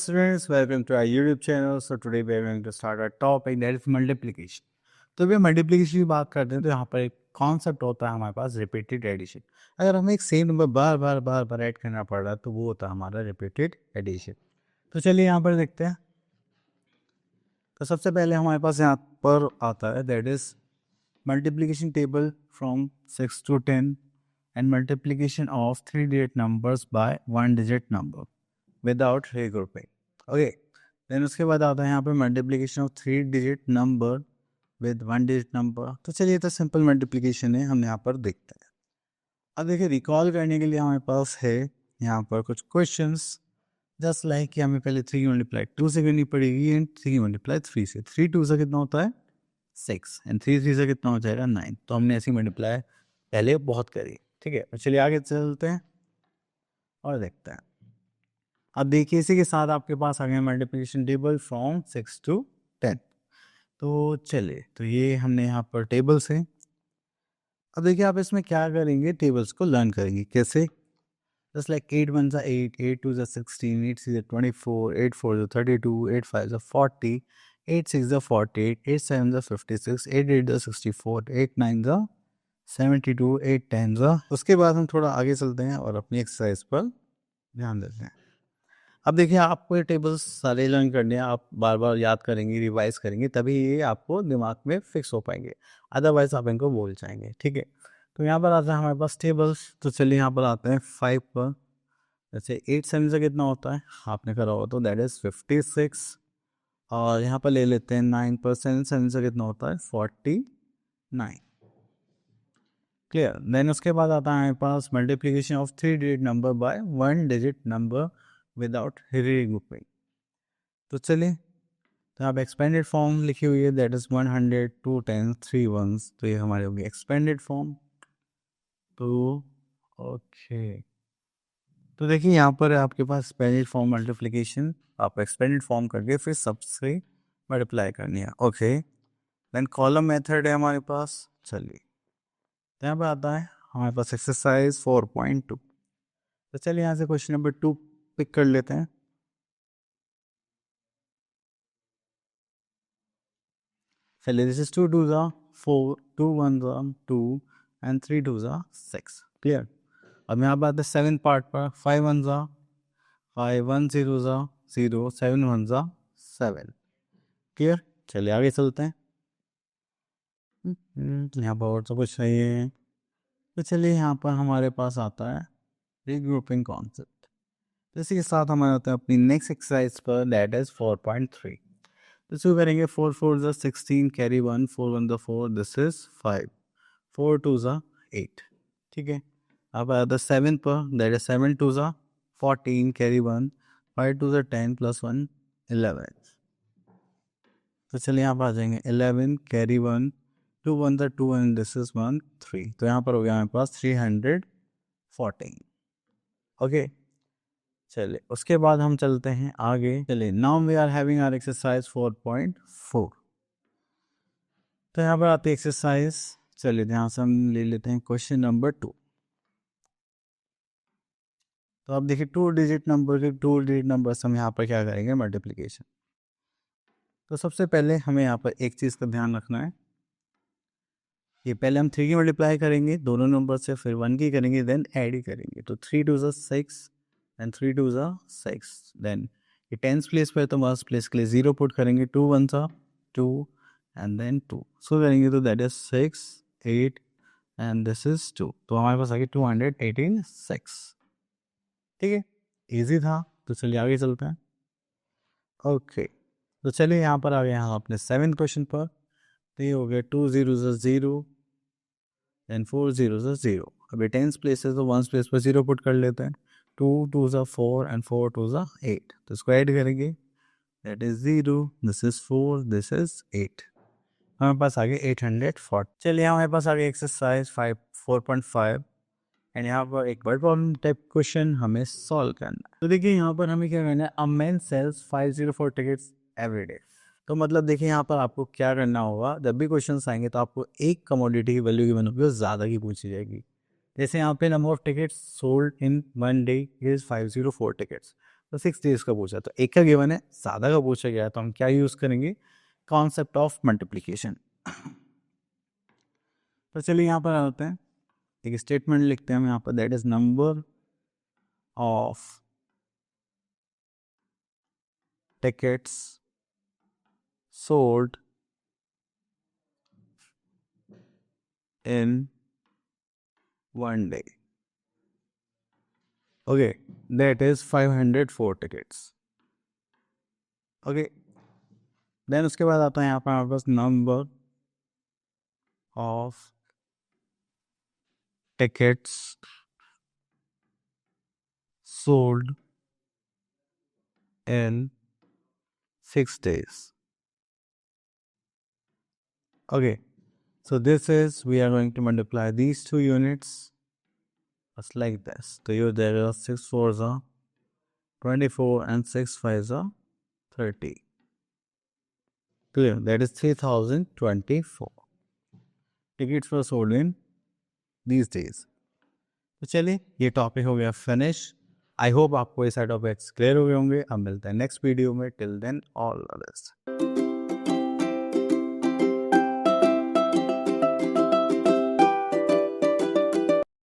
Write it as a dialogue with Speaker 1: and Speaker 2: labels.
Speaker 1: students, welcome to our YouTube channel. So today we are going to start our topic that is multiplication. तो अभी multiplication की बात करते हैं तो यहाँ पर एक कॉन्सेप्ट होता है हमारे पास रिपीटेड एडिशन. अगर हमें एक सेम नंबर बार बार ऐड करना पड़ रहा है तो वो होता है हमारा रिपीटेड एडिशन. तो चलिए यहाँ पर देखते हैं. तो सबसे पहले हमारे पास यहाँ पर आता है that is multiplication table from 6 to 10 and multiplication of 3-digit numbers by 1-digit number without regrouping. Okay, then उसके बाद आता है यहाँ पे multiplication of 3-digit number with 1-digit number. तो चलिए तो सिंपल मल्टीप्लिकेशन है, हम यहाँ पर देखते हैं. अब देखिए रिकॉल करने के लिए हमारे पास है यहाँ पर कुछ क्वेश्चंस जस्ट लाइक कि हमें पहले 3 मल्टीप्लाई 2 से करनी पड़ेगी एंड 3 मल्टीप्लाई 3 से. 3 2 से कितना होता है 6 एंड 3 3 से कितना हो जाएगा 9. तो हमने ऐसी मल्टीप्लाई पहले बहुत करी. ठीक है, चलिए आगे चलते हैं और देखते हैं. अब देखिए इसी के साथ आपके पास आ गया मल्टीप्लिकेशन टेबल फ्रॉम 6 to 10. तो चलिए तो ये हमने यहाँ पर टेबल्स हैं. अब देखिए आप इसमें क्या करेंगे, टेबल्स को लर्न करेंगे. कैसे? Just like 8 1 8, 8 2 16, 8 6 24, 8 4 32, 8 5 40, 8 6 48, 8 7 56, 8 8 64, 8 9 72, 8 10. उसके बाद हम थोड़ा आगे चलते हैं और अपनी एक्सरसाइज पर ध्यान देते हैं. अब देखिए आपको ये टेबल्स सारे लर्न करने हैं, आप बार बार याद करेंगे, रिवाइज करेंगे, तभी ये आपको दिमाग में फिक्स हो पाएंगे, अदरवाइज आप इनको भूल जाएंगे. ठीक है, तो यहाँ पर आता है हमारे पास टेबल्स. तो चलिए यहाँ पर आते हैं 5 पर. जैसे 8 7 से कितना होता है आपने करा होगा तो दैट इज 56. और यहाँ पर ले लेते हैं 9 पर. 7 7 से कितना होता है 49. क्लियर. देन उसके बाद आता है हमारे पास multiplication of 3-digit number by 1-digit number without regrouping. तो चलिए तो आप एक्सपेंडेड फॉर्म लिखी हुई है दैट इज 100, 2 10, 3 1s. तो ये हमारे होगी एक्सपेंडेड फॉर्म. तो ओके, तो देखिए यहाँ पर आपके पास एक्सपेंडेड फॉर्म मल्टीप्लिकेशन, आप एक्सपेंडेड फॉर्म करके फिर सबसे मल्टीप्लाई करनी है. ओके, देन कॉलम मेथड है हमारे पास. चलिए तो यहाँ पर आता है हमारे पास एक्सरसाइज 4.2. तो चलिए यहाँ से क्वेश्चन नंबर 2 पिक कर लेते हैं. चलिए दिस इज 2 2 4, 2 1 2 एंड 3 2 6. क्लियर. अब यहाँ पर आता है 7 पार्ट पर. 5 1 5, 1 0 0, 7 1 7. क्लियर. चलिए आगे चलते हैं. यहाँ पर और तो कुछ नहीं है. तो चलिए यहाँ पर हमारे पास आता है रीग्रुपिंग कॉन्सेप्ट. तो इसी के साथ हमारे आता है अपनी नेक्स्ट एक्सरसाइज पर दैट इज 4.3. तो इसको करेंगे 4 4 16 कैरी 1, 4 1 4 दिस इज 5, 4 2 8. ठीक है, अब आता है 7 पर दैट इज 7 2 14 कैरी 1, 5 2 10 प्लस 1 11. तो चलिए यहाँ पर आ जाएंगे 11 कैरी 1, 2 1 2 एंड दिस इज 1 3. तो यहाँ पर हो गया हमारे पास 314. ओके, चलिए उसके बाद हम चलते हैं आगे. चलिए now we are having our exercise 4.4. तो यहाँ पर आती है एक्सरसाइज. चलिए यहाँ से हम ले लेते हैं क्वेश्चन नंबर 2. तो अब देखिए 2-digit नंबर के 2-digit नंबर से हम यहाँ पर क्या करेंगे मल्टीप्लिकेशन. तो सबसे पहले हमें यहाँ पर एक चीज़ का ध्यान रखना है, ये पहले हम 3 की मल्टीप्लाई करेंगे दोनों नंबर से, फिर 1 की करेंगे, देन ऐड ही करेंगे. तो 3 2 6 एंड 3 2 6. देन ये टेंस प्लेस पर तो फर्स्ट प्लेस के लिए 0 पुट करेंगे. 2 1 2 एंड देन 2. सो करेंगे तो that is 6 8 and this is 2. तो हमारे पास आ गया 286. ठीक है, इजी था. तो चलिए आगे चलते हैं. ओके, तो चलिए यहाँ पर आ गए हम अपने 7th क्वेश्चन पर. तो ये हो गया 2 0 0 एंड 4 0 0. अभी टेंस प्लेस है तो वंस प्लेस पर 0 पुट कर लेते हैं. 2 2 4 एंड 4 2 8. तो इसको ऐड करेंगे that is 0, this is 4, this is 8. हमारे पास आ गया 840. चलिए हमारे पास आ गया एक्सरसाइज 4.5 एंड यहाँ पर एक वर्ड प्रॉब्लम टाइप क्वेश्चन हमें सॉल्व करना है. तो देखिए यहाँ पर हमें क्या करना है, a man sells 504 tickets every day. तो मतलब देखिए यहाँ पर आपको क्या करना होगा, जब भी क्वेश्चंस आएंगे तो आपको एक कमोडिटी की वैल्यू की बनोगी वो ज़्यादा की पूछी जाएगी. जैसे यहाँ पे number of tickets sold in 1 day is 504 tickets. तो 6 डेज का पूछा, तो एक का गिवन है, सादा का पूछा गया है, तो हम क्या यूज़ करेंगे, कॉन्सेप्ट ऑफ मल्टीप्लिकेशन। तो चलिए यहाँ पर आते हैं, एक स्टेटमेंट लिखते हैं हम यहाँ पर, that is number of tickets sold in one day. Okay, that is 504 tickets. Okay, then उसके बाद आता है यहाँ पर हमारे पास number of tickets sold in 6 days. Okay, so this is, we are going to multiply these two units just like this. So here there are 6 4s are 24 and 6 5s are 30. Clear? That is 3024 tickets were sold in these days. तो चलिए ये topic हो गया finish. I hope आपको ये सारे topics clear हो गए होंगे। अब मिलते हैं नेक्स्ट वीडियो में। Till then all the best.